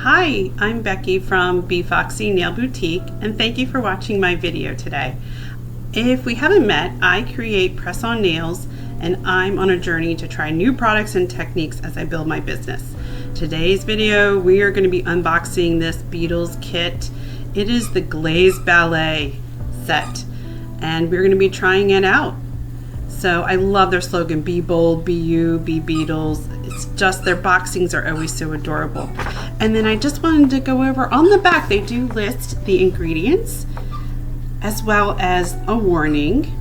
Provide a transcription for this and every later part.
Hi, I'm Becky from Befoxy Nail Boutique, and thank you for watching my video today. If we haven't met, I create press-on nails, and I'm on a journey to try new products and techniques as I build my business. Today's video, we are going to be unboxing this Beetles kit. It is the GLAZED BALLET set, and we're going to be trying it out. So I love their slogan, be bold, be you, be Beetles. It's just their boxings are always so adorable. And then I just wanted to go over on the back, they do list the ingredients as well as a warning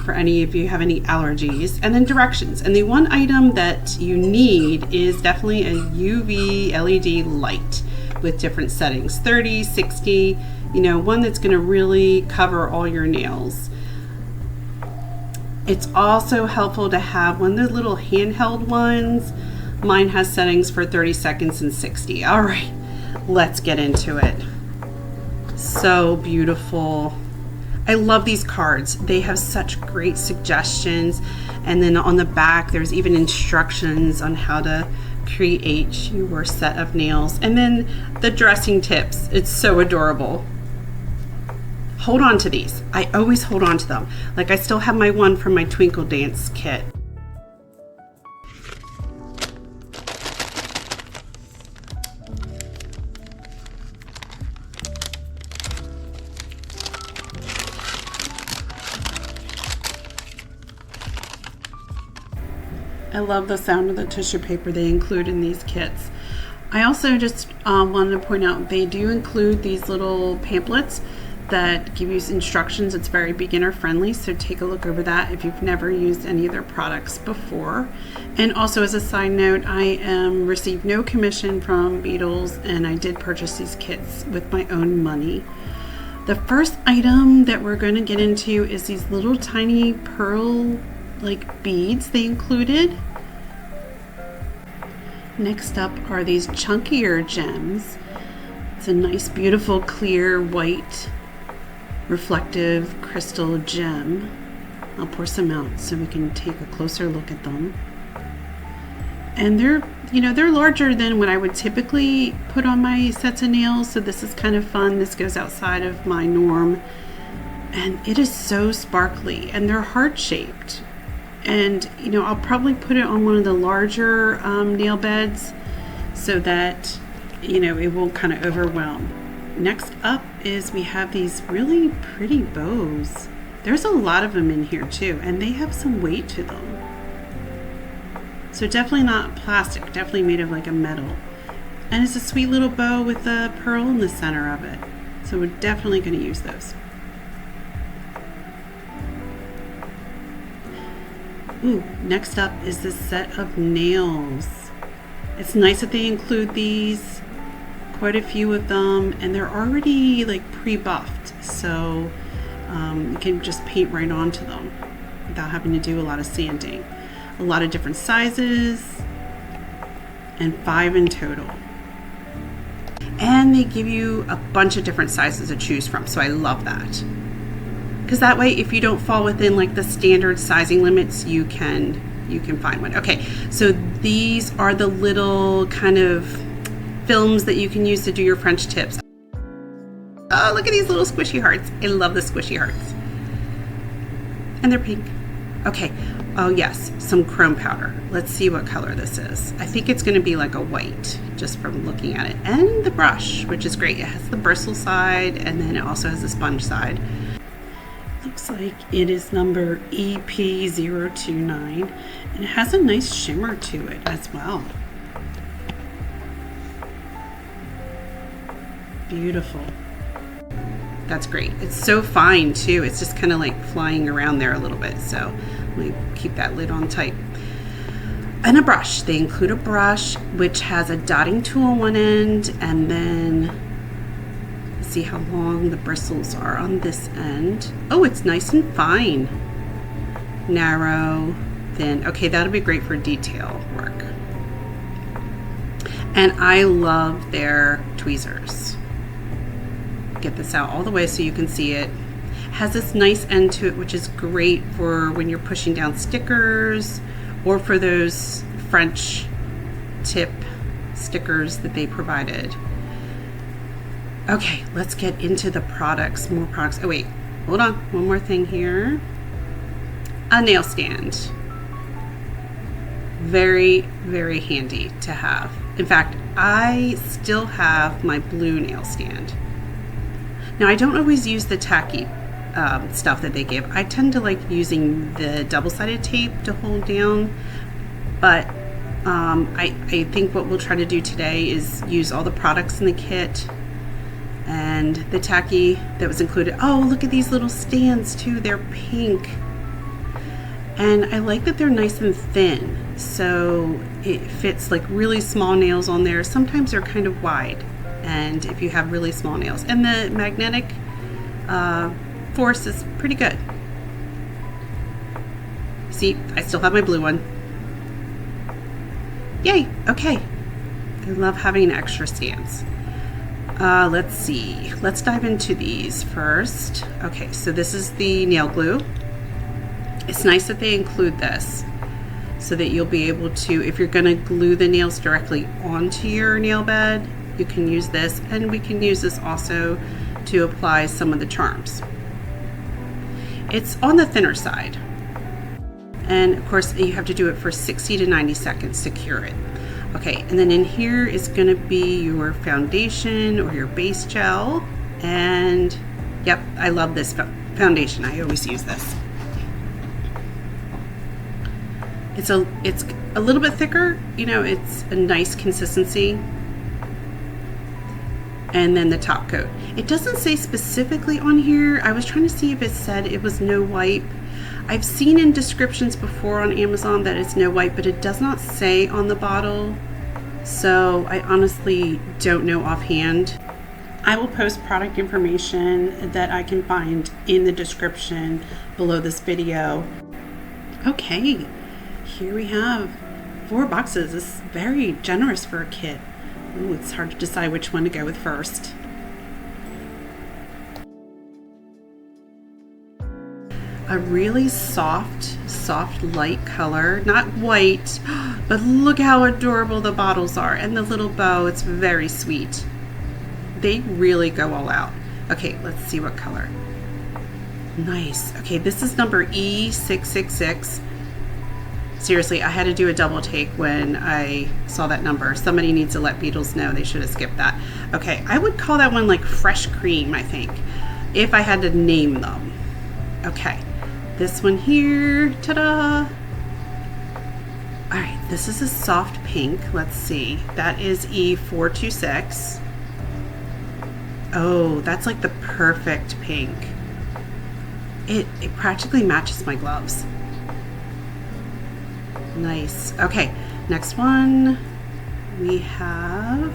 for any of you who have any allergies, and then directions. And the one item that you need is definitely a UV LED light with different settings, 30, 60, one that's gonna really cover all your nails. It's also helpful to have one of the little handheld ones. Mine has settings for 30 seconds and 60. All right, let's get into it. So beautiful. I love these cards. They have such great suggestions. And then on the back, there's even instructions on how to create your set of nails. And then the dressing tips. It's so adorable. Hold on to these. I always hold on to them. Like I still have my one from my Twinkle Dance kit. I love the sound of the tissue paper they include in these kits. I also just wanted to point out they do include these little pamphlets that give you instructions. It's very beginner friendly, so take a look over that if you've never used any of their products before. And also as a side note, I received no commission from Beetles, and I did purchase these kits with my own money. The first item that we're going to get into is these little tiny pearl like beads they included. Next up are these chunkier gems. It's a nice beautiful clear white reflective crystal gem. I'll pour some out so we can take a closer look at them. And they're larger than what I would typically put on my sets of nails, so this is kind of fun. This goes outside of my norm. And it is so sparkly, and they're heart-shaped. And I'll probably put it on one of the larger nail beds so that it won't kind of overwhelm. Next up is we have these really pretty bows. There's a lot of them in here too, and they have some weight to them. So definitely not plastic, definitely made of like a metal. And it's a sweet little bow with a pearl in the center of it. So we're definitely going to use those. Ooh, next up is this set of nails. It's nice that they include these, quite a few of them, and they're already like pre-buffed, so you can just paint right onto them without having to do a lot of sanding. A lot of different sizes, and 5 in total. And they give you a bunch of different sizes to choose from, so I love that. Because that way, if you don't fall within like the standard sizing limits, you can find one. Okay, so these are the little kind of films that you can use to do your French tips. Oh, look at these little squishy hearts. I love the squishy hearts. And they're pink. Okay, oh yes, some chrome powder. Let's see what color this is. I think it's gonna be like a white, just from looking at it. And the brush, which is great. It has the bristle side, and then it also has the sponge side. Looks like it is number EP029, and it has a nice shimmer to it as well. Beautiful. That's great. It's so fine too. It's just kind of like flying around there a little bit, so let me keep that lid on tight. And a brush. They include a brush which has a dotting tool on one end, and then see how long the bristles are on this end. Oh, it's nice and fine. Narrow, thin. Okay, that'll be great for detail work. And I love their tweezers. Get this out all the way so you can see it. Has this nice end to it, which is great for when you're pushing down stickers or for those French tip stickers that they provided. Okay, let's get into the products, more products. Oh wait, hold on, one more thing here. A nail stand. Very, very handy to have. In fact, I still have my blue nail stand. Now, I don't always use the tacky stuff that they give. I tend to like using the double-sided tape to hold down, but I think what we'll try to do today is use all the products in the kit and the tacky that was included. Oh, look at these little stands too. They're pink. And I like that they're nice and thin, so it fits like really small nails on there. Sometimes they're kind of wide, and if you have really small nails. And the magnetic force is pretty good. See, I still have my blue one. Yay, okay. I love having extra stands. Let's see, let's dive into these first. Okay, so this is the nail glue. It's nice that they include this so that you'll be able to, if you're going to glue the nails directly onto your nail bed, you can use this, and we can use this also to apply some of the charms. It's on the thinner side, and of course you have to do it for 60 to 90 seconds to cure it. Okay, and then in here is going to be your foundation or your base gel, and yep, I love this foundation. I always use this. It's a little bit thicker, you know, it's a nice consistency. And then the top coat. It doesn't say specifically on here. I was trying to see if it said it was no wipe. I've seen in descriptions before on Amazon that it's no wipe, but it does not say on the bottle. So I honestly don't know offhand. I will post product information that I can find in the description below this video. Okay. Here we have 4 boxes. This is very generous for a kit. Ooh, it's hard to decide which one to go with first. A really soft light color, not white, but look how adorable the bottles are, and the little bow, it's very sweet. They really go all out. Okay, let's see what color. Nice. Okay, this is number E666. Seriously, I had to do a double take when I saw that number. Somebody needs to let Beetles know. They should have skipped that. Okay, I would call that one like fresh cream, I think, if I had to name them. Okay, this one here, ta-da! All right, this is a soft pink. Let's see, that is E426. Oh, that's like the perfect pink. It practically matches my gloves. Nice. Okay, next one we have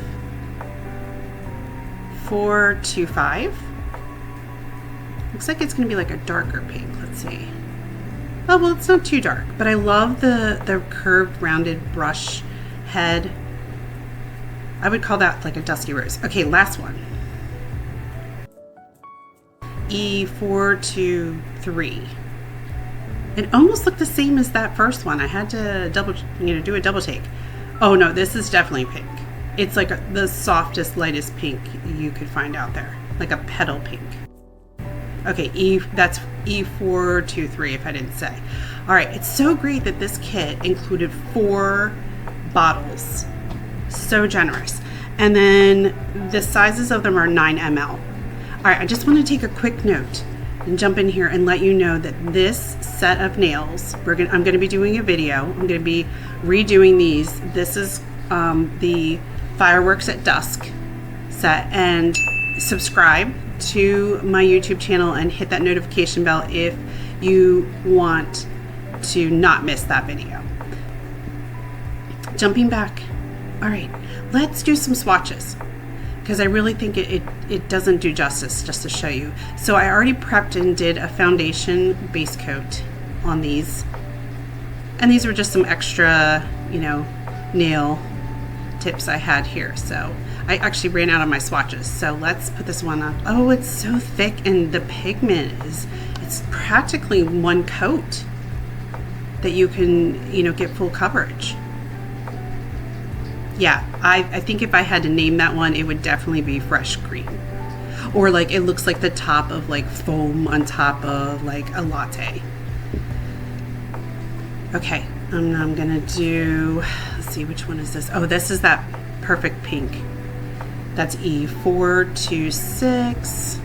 425. Looks like it's going to be like a darker pink. Let's see. Oh, well, it's not too dark, but I love the curved rounded brush head. I would call that like a dusty rose. Okay, last one. E423. It almost looked the same as that first one. I had to do a double take. Oh no, this is definitely pink. It's like the softest, lightest pink you could find out there, like a petal pink. Okay, that's E423 if I didn't say. All right, it's so great that this kit included 4 bottles. So generous. And then the sizes of them are 9 ml. All right, I just want to take a quick note and jump in here and let you know that this set of nails, I'm going to be doing a video. I'm going to be redoing these. This is the Fireworks at Dusk set, and subscribe to my YouTube channel and hit that notification bell if you want to not miss that video. Jumping back. All right, let's do some swatches, because I really think it doesn't do justice just to show you. So I already prepped and did a foundation base coat on these. And these were just some extra, nail tips I had here. So I actually ran out of my swatches. So let's put this one up. Oh, it's so thick, and the pigment it's practically one coat that you can, get full coverage. Yeah, I think if I had to name that one, it would definitely be fresh green. Or like it looks like the top of like foam on top of like a latte. Okay, I'm gonna do, let's see, which one is this? Oh, this is that perfect pink. That's E426.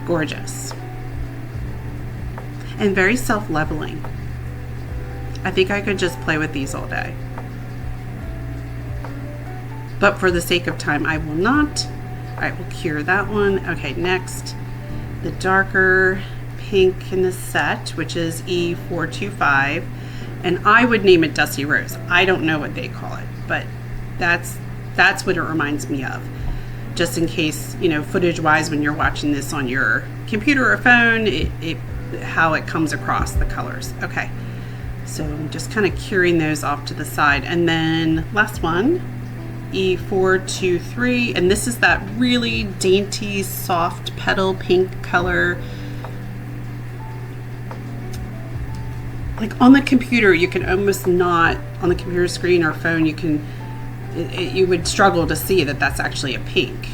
Gorgeous. And very self-leveling. I think I could just play with these all day. But for the sake of time, I will not. I will cure that one. Okay, next, the darker pink in the set, which is E425. And I would name it Dusty Rose. I don't know what they call it, but that's what it reminds me of. Just in case, you know, footage-wise, when you're watching this on your computer or phone, how it comes across, the colors. Okay, so I'm just kind of curing those off to the side. And then last one, E423, and this is that really dainty, soft petal pink color. Like on the computer, you can almost not, on the computer screen or phone, you can, you would struggle to see that that's actually a pink.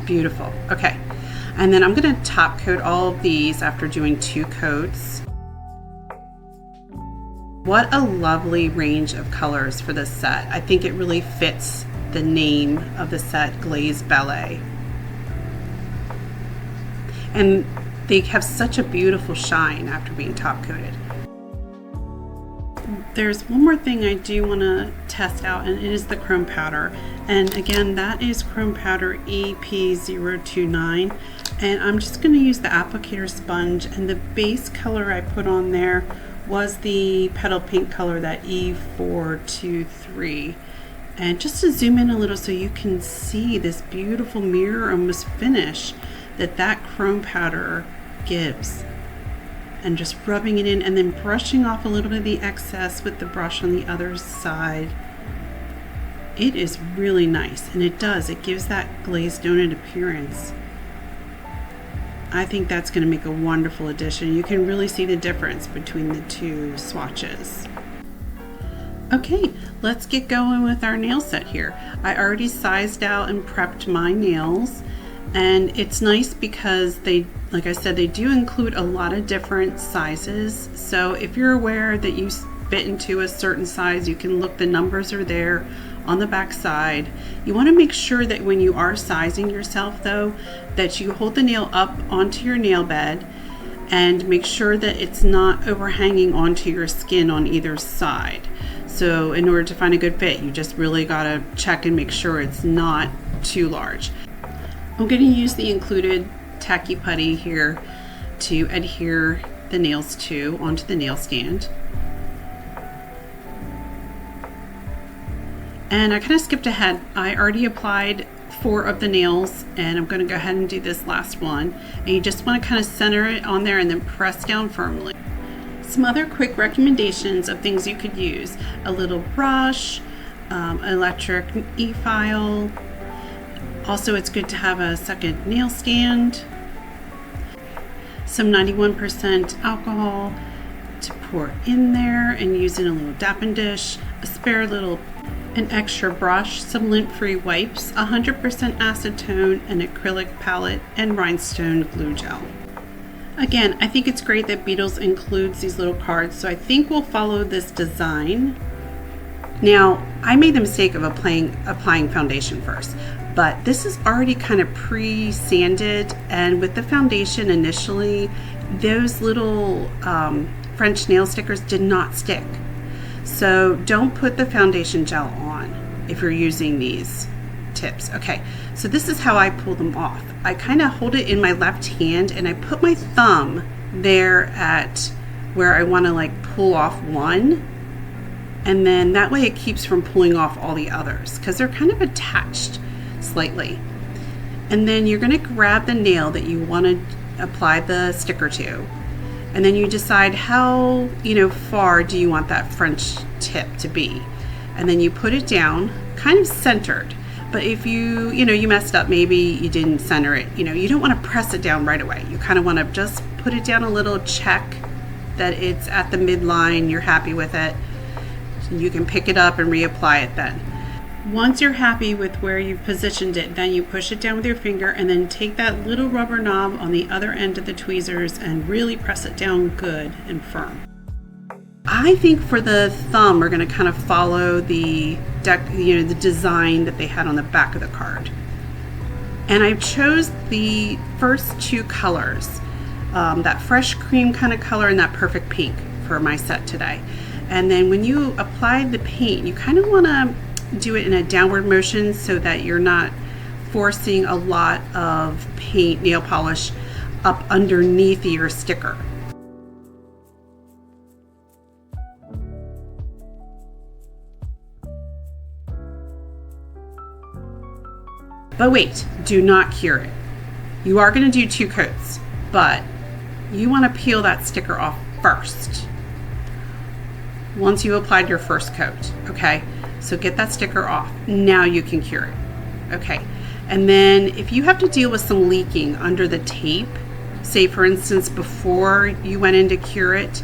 Beautiful. Okay, and then I'm going to top coat all of these after doing 2 coats. What a lovely range of colors for this set. I think it really fits the name of the set, Glazed Ballet. And they have such a beautiful shine after being top coated. There's one more thing I do want to test out, and it is the chrome powder. And again, that is chrome powder EP029. And I'm just going to use the applicator sponge, and the base color I put on there was the petal pink color, that E423. And just to zoom in a little so you can see this beautiful mirror almost finish that chrome powder gives, and just rubbing it in and then brushing off a little bit of the excess with the brush on the other side. It is really nice, and it gives that glazed donut appearance. I think that's going to make a wonderful addition. You can really see the difference between the 2 swatches. Okay, let's get going with our nail set here. I already sized out and prepped my nails. And it's nice because they, like I said, they do include a lot of different sizes. So if you're aware that you fit into a certain size, you can look, the numbers are there on the back side. You want to make sure that when you are sizing yourself though, that you hold the nail up onto your nail bed and make sure that it's not overhanging onto your skin on either side. So in order to find a good fit, you just really got to check and make sure it's not too large. I'm going to use the included tacky putty here to adhere the nails to onto the nail stand. And I kind of skipped ahead. I already applied 4 of the nails, and I'm going to go ahead and do this last one. And you just want to kind of center it on there and then press down firmly. Some other quick recommendations of things you could use: a little brush, electric e-file. Also, it's good to have a second nail stand, some 91% alcohol to pour in there, and use in a little dapping dish, a spare an extra brush, some lint-free wipes, 100% acetone, an acrylic palette, and rhinestone glue gel. Again, I think it's great that Beetles includes these little cards, so I think we'll follow this design. Now, I made the mistake of applying foundation first, but this is already kind of pre-sanded, and with the foundation initially, those little French nail stickers did not stick. So don't put the foundation gel on if you're using these tips. Okay, so this is how I pull them off. I kind of hold it in my left hand and I put my thumb there at where I want to like pull off one, and then that way it keeps from pulling off all the others because they're kind of attached slightly. And then you're going to grab the nail that you want to apply the sticker to, and then you decide how far do you want that French tip to be, and then you put it down kind of centered. But if you messed up, maybe you didn't center it, you don't want to press it down right away. You kind of want to just put it down a little, check, that it's at the midline, you're happy with it, you can pick it up and reapply it then. Once you're happy with where you've positioned it, then you push it down with your finger and then take that little rubber knob on the other end of the tweezers and really press it down good and firm. I think for the thumb, we're going to kind of follow the the design that they had on the back of the card. And I chose the first two colors, that fresh cream kind of color and that perfect pink for my set today. And then when you apply the paint, you kind of want to do it in a downward motion so that you're not forcing a lot of paint, nail polish up underneath your sticker. But wait, do not cure it. You are going to do 2 coats, but you want to peel that sticker off first once you applied your first coat, okay? So get that sticker off. Now you can cure it, okay? And then if you have to deal with some leaking under the tape, say for instance before you went in to cure it,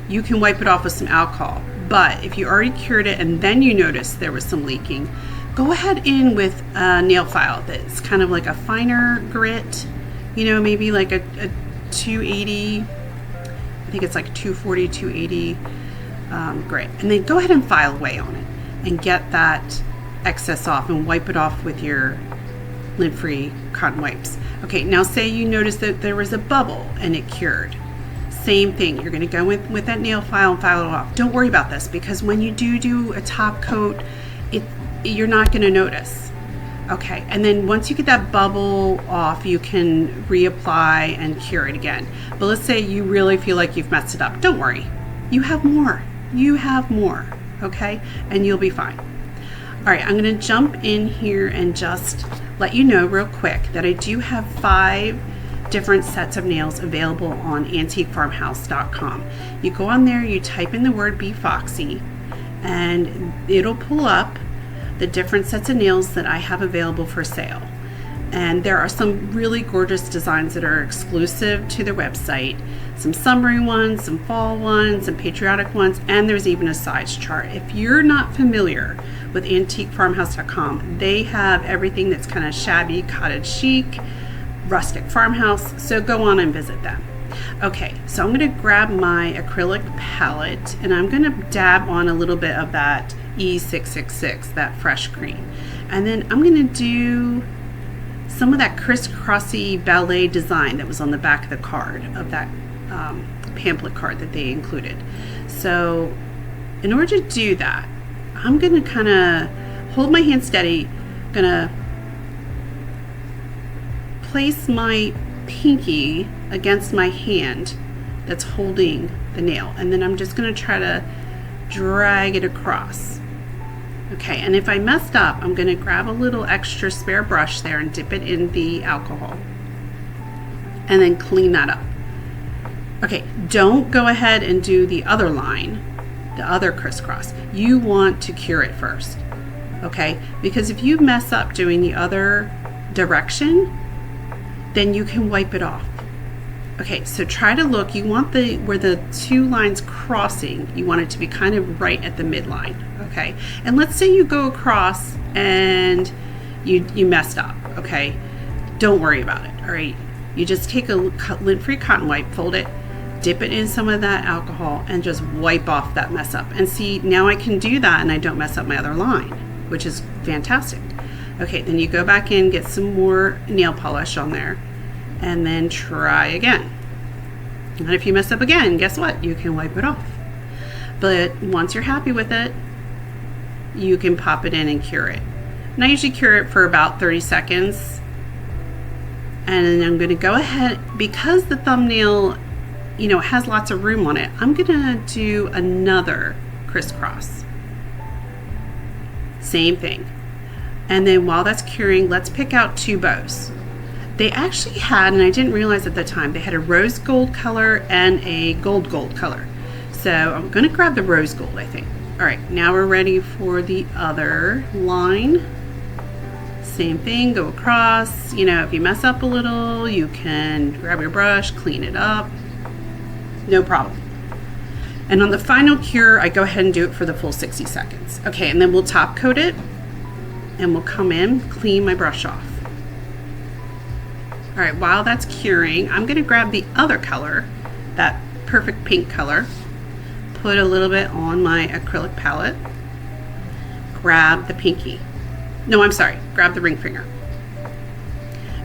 you can wipe it off with some alcohol. But if you already cured it and then you notice there was some leaking, go ahead in with a nail file that's kind of like a finer grit, you know, maybe like a 280, I think it's like 240, 280 grit. And then go ahead and file away on it and get that excess off and wipe it off with your lint-free cotton wipes. Okay, now say you noticed that there was a bubble and it cured. Same thing, you're going to go with that nail file and file it off. Don't worry about this because when you do a top coat, you're not going to notice. Okay, and then once you get that bubble off, you can reapply and cure it again. But let's say you really feel like you've messed it up. Don't worry, you have more. You have more, okay? And you'll be fine. All right, I'm going to jump in here and just let you know real quick that I do have 5 different sets of nails available on antiquefarmhouse.com. You go on there, you type in the word Befoxy, and it'll pull up the different sets of nails that I have available for sale. And there are some really gorgeous designs that are exclusive to their website, some summery ones, some fall ones, some patriotic ones, and there's even a size chart. If you're not familiar with antiquefarmhouse.com, they have everything that's kind of shabby, cottage chic, rustic farmhouse, so go on and visit them. Okay, so I'm going to grab my acrylic palette and I'm going to dab on a little bit of that E666, that fresh cream. And then I'm going to do some of that crisscrossy ballet design that was on the back of the card, of that pamphlet card that they included. So in order to do that, I'm going to kind of hold my hand steady, going to place my pinky against my hand that's holding the nail, and then I'm just going to try to drag it across. Okay, and if I messed up, I'm going to grab a little extra spare brush there and dip it in the alcohol and then clean that up. Okay, don't go ahead and do the other line, the other crisscross. You want to cure it first, okay? Because if you mess up doing the other direction, then you can wipe it off. Okay, so try to look, you want where the 2 lines crossing, you want it to be kind of right at the midline, okay? And let's say you go across and you messed up, okay? Don't worry about it, all right? You just take a lint-free cotton wipe, fold it, dip it in some of that alcohol, and just wipe off that mess up. And see, now I can do that and I don't mess up my other line, which is fantastic. Okay, then you go back in, get some more nail polish on there, and then try again. And if you mess up again, guess what? You can wipe it off. But once you're happy with it, you can pop it in and cure it. And I usually cure it for about 30 seconds. And then I'm going to go ahead, because the thumbnail, you know, has lots of room on it, I'm going to do another crisscross. Same thing. And then while that's curing, let's pick out 2 bows. They actually had, and I didn't realize at the time, they had a rose gold color and a gold color. So I'm going to grab the rose gold, I think. All right, now we're ready for the other line. Same thing, go across. You know, if you mess up a little, you can grab your brush, clean it up. No problem. And on the final cure, I go ahead and do it for the full 60 seconds. Okay, and then we'll top coat it, and we'll come in, clean my brush off. All right, while that's curing, I'm gonna grab the other color, that perfect pink color, put a little bit on my acrylic palette, grab the pinky. No, I'm sorry, grab the ring finger.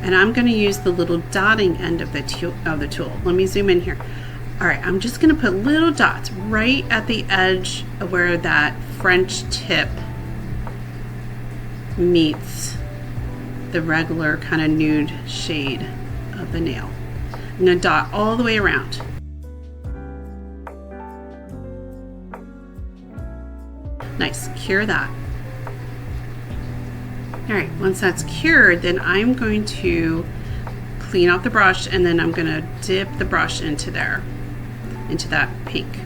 And I'm gonna use the little dotting end of the tool. Let me zoom in here. All right, I'm just gonna put little dots right at the edge of where that French tip meets the regular kind of nude shade of the nail. I'm gonna dot all the way around. Nice, cure that. All right, once that's cured, then I'm going to clean off the brush, and then I'm gonna dip the brush into there, into that pink.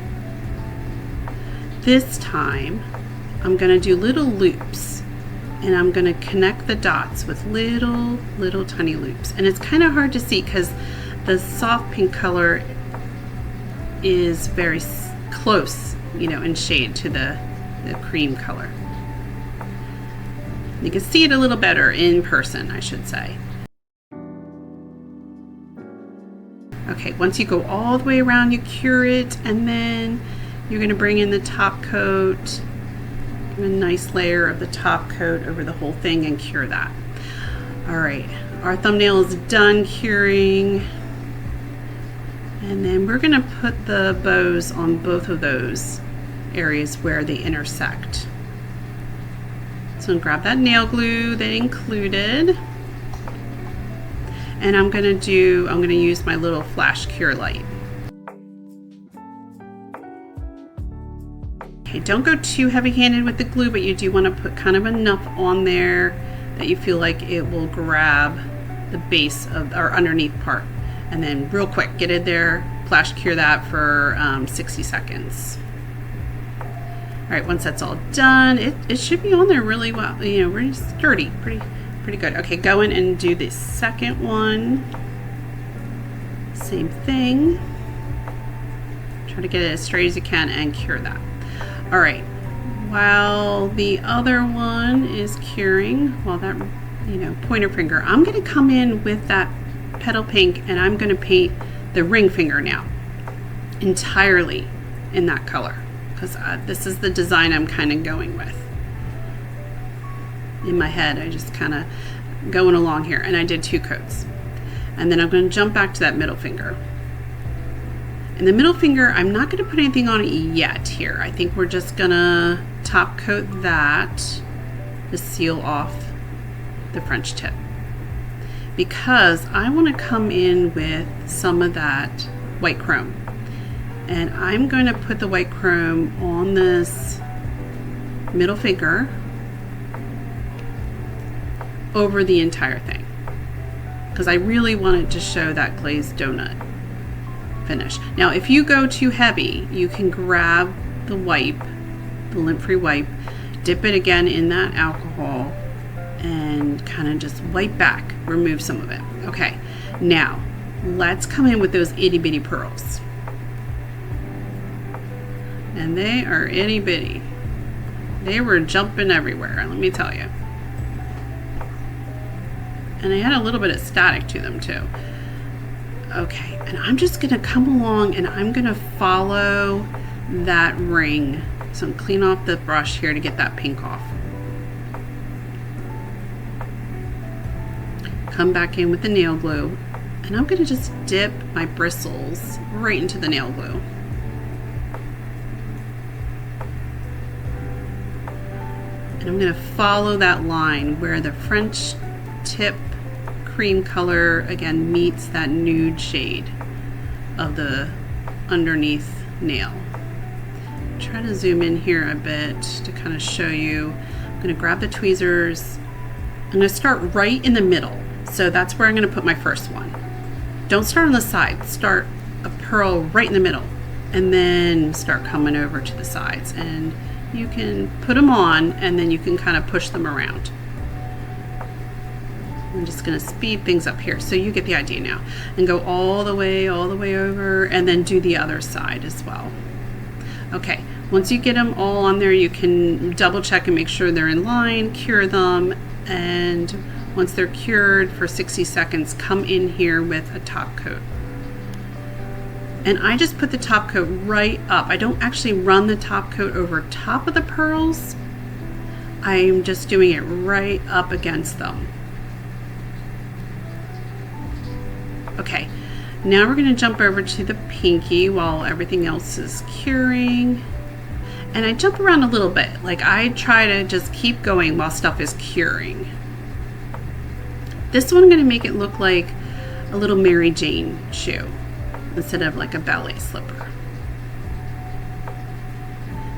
This time, I'm gonna do little loops, and I'm gonna connect the dots with little tiny loops. And it's kind of hard to see because the soft pink color is very close, you know, in shade to the cream color. You can see it a little better in person, I should say. Okay, once you go all the way around, you cure it, and then you're gonna bring in the top coat, a nice layer of the top coat over the whole thing, and cure that. All right, our thumbnail is done curing, and then we're gonna put the bows on both of those areas where they intersect. So I'm gonna grab that nail glue they included, and I'm gonna use my little flash cure light. Okay, don't go too heavy-handed with the glue, but you do want to put kind of enough on there that you feel like it will grab the base of our underneath part. And then real quick, get in there, flash cure that for 60 seconds. All right, once that's all done, it should be on there really well, you know, really sturdy, pretty good. Okay, go in and do the second one. Same thing. Try to get it as straight as you can and cure that. All right, while the other one is curing, while that, you know, pointer finger, I'm gonna come in with that petal pink, and I'm gonna paint the ring finger now entirely in that color, because this is the design I'm kind of going with. In my head, I just kind of going along here, and I did 2 coats. And then I'm gonna jump back to that middle finger. And the middle finger, I'm not going to put anything on it yet here. I think we're just going to top coat that to seal off the French tip, because I want to come in with some of that white chrome. And I'm going to put the white chrome on this middle finger over the entire thing, because I really wanted to show that glazed donut finish. Now, if you go too heavy, you can grab the wipe, the lint-free wipe, dip it again in that alcohol, and kind of just wipe back, remove some of it. Okay, now let's come in with those itty bitty pearls. And they are itty bitty. They were jumping everywhere, let me tell you. And they had a little bit of static to them too. Okay, and I'm just gonna come along and I'm gonna follow that ring. So I'm clean off the brush here to get that pink off. Come back in with the nail glue, and I'm gonna just dip my bristles right into the nail glue. And I'm gonna follow that line where the French tip cream color again meets that nude shade of the underneath nail. Try to zoom in here a bit to kind of show you. I'm going to grab the tweezers. I'm going to start right in the middle, so that's where I'm going to put my first one. Don't start on the side, start a pearl right in the middle, and then start coming over to the sides, and you can put them on and then you can kind of push them around. I'm just going to speed things up here so you get the idea now, and go all the way over, and then do the other side as well. Okay, once you get them all on there, you can double check and make sure they're in line, cure them, and once they're cured for 60 seconds, come in here with a top coat. And I just put the top coat right up. I don't actually run the top coat over top of the pearls. I'm just doing it right up against them. Okay, now we're going to jump over to the pinky while everything else is curing. And I jump around a little bit. Like, I try to just keep going while stuff is curing. This one I'm going to make it look like a little Mary Jane shoe instead of like a ballet slipper.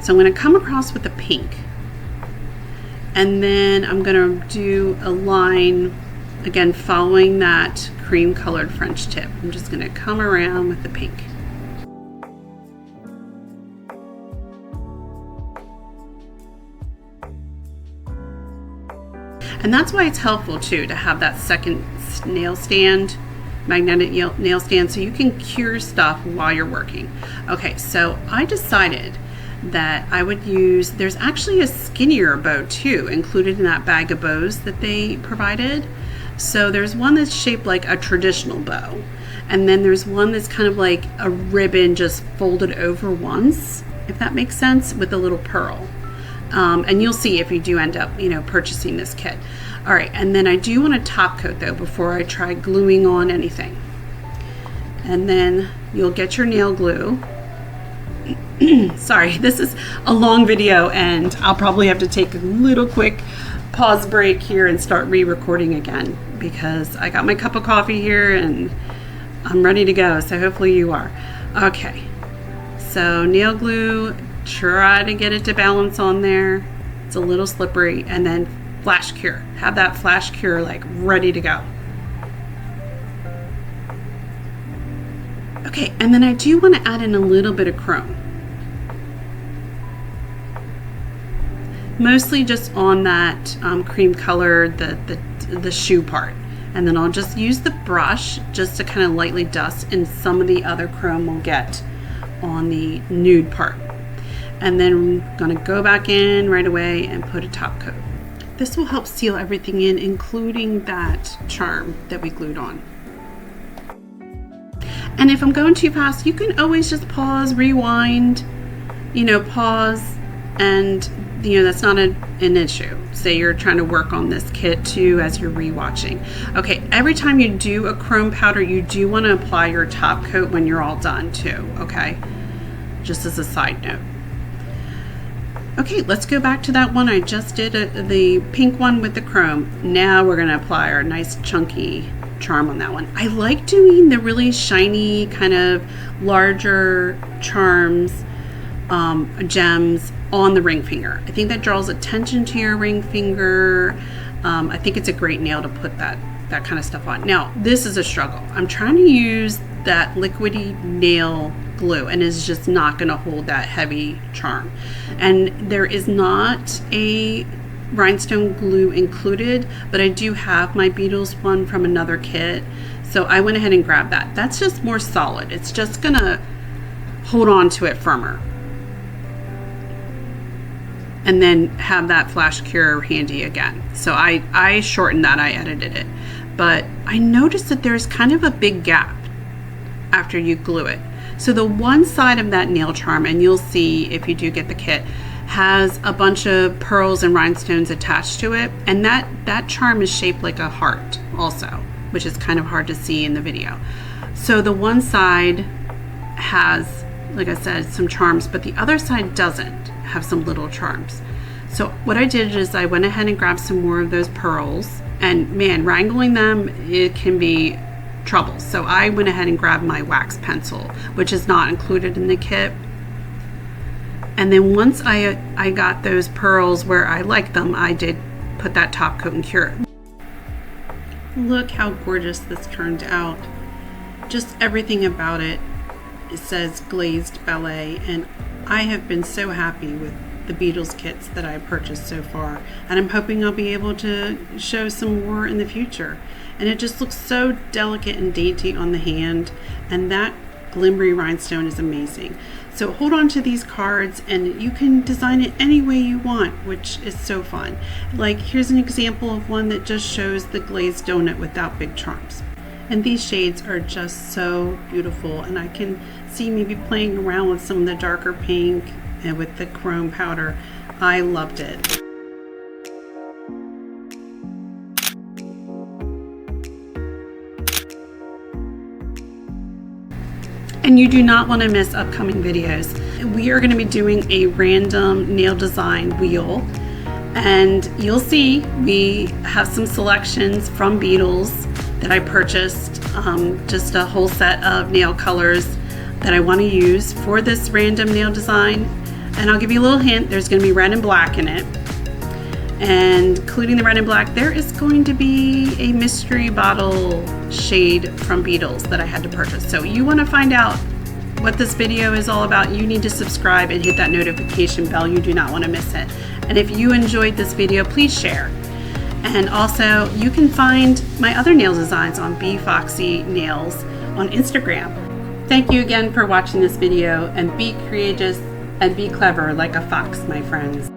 So I'm going to come across with the pink. And then I'm going to do a line, again, following that cream colored French tip. I'm just going to come around with the pink. And that's why it's helpful too to have that second nail stand, magnetic nail stand, so you can cure stuff while you're working. Okay, so I decided that I would use, there's actually a skinnier bow too included in that bag of bows that they provided. So there's one that's shaped like a traditional bow, and then there's one that's kind of like a ribbon just folded over once, if that makes sense, with a little pearl. And you'll see if you do end up, purchasing this kit. All right, and then I do want a top coat though before I try gluing on anything. And then you'll get your nail glue. Sorry, this is a long video and I'll probably have to take a little quick pause break here and start re-recording again because I got my cup of coffee here and I'm ready to go, so hopefully you are. Okay, so nail glue, try to get it to balance on there. It's a little slippery, and then flash cure. Have that flash cure like ready to go. Okay, and then I do want to add in a little bit of chrome. Mostly just on that cream color, the shoe part. And then I'll just use the brush just to kind of lightly dust, and some of the other chrome we'll get on the nude part. And then I'm gonna go back in right away and put a top coat. This will help seal everything in, including that charm that we glued on. And if I'm going too fast, you can always just pause, rewind, pause, and that's not an issue. Say you're trying to work on this kit too as you're rewatching. Okay, every time you do a chrome powder, you do want to apply your top coat when you're all done too, okay? Just as a side note. Okay, let's go back to that one I just did, the pink one with the chrome. Now we're going to apply our nice chunky charm on that one. I like doing the really shiny, kind of larger charms, gems on the ring finger. I think that draws attention to your ring finger. I think it's a great nail to put that kind of stuff on. Now, this is a struggle. I'm trying to use that liquidy nail glue, and it's just not going to hold that heavy charm. And there is not a rhinestone glue included, but I do have my Beetles one from another kit, so I went ahead and grabbed that. That's just more solid. It's just going to hold on to it firmer. And then have that flash cure handy again. So I shortened that, I edited it. But I noticed that there's kind of a big gap after you glue it. So the one side of that nail charm, and you'll see if you do get the kit, has a bunch of pearls and rhinestones attached to it. And that charm is shaped like a heart also, which is kind of hard to see in the video. So the one side has, like I said, some charms, but the other side doesn't have some little charms. So what I did is I went ahead and grabbed some more of those pearls, and man, wrangling them, it can be trouble. So I went ahead and grabbed my wax pencil, which is not included in the kit. And then once I got those pearls where I like them, I did put that top coat and cure. Look how gorgeous this turned out. Just everything about it. It says glazed ballet, and I have been so happy with the Beetles kits that I've purchased so far, and I'm hoping I'll be able to show some more in the future. And it just looks so delicate and dainty on the hand, and that glimmery rhinestone is amazing. So hold on to these cards and you can design it any way you want, which is so fun. Like here's an example of one that just shows the glazed donut without big charms. And these shades are just so beautiful, and I can see maybe playing around with some of the darker pink and with the chrome powder. I loved it. And you do not want to miss upcoming videos. We are going to be doing a random nail design wheel, and you'll see we have some selections from Beetles that I purchased, just a whole set of nail colors that I want to use for this random nail design. And I'll give you a little hint, there's going to be red and black in it. And including the red and black, there is going to be a mystery bottle shade from Beetles that I had to purchase. So you want to find out what this video is all about, you need to subscribe and hit that notification bell. You do not want to miss it. And if you enjoyed this video, please share. And also you can find my other nail designs on Befoxy Nails on Instagram. Thank you again for watching this video, and be courageous and be clever like a fox, my friends.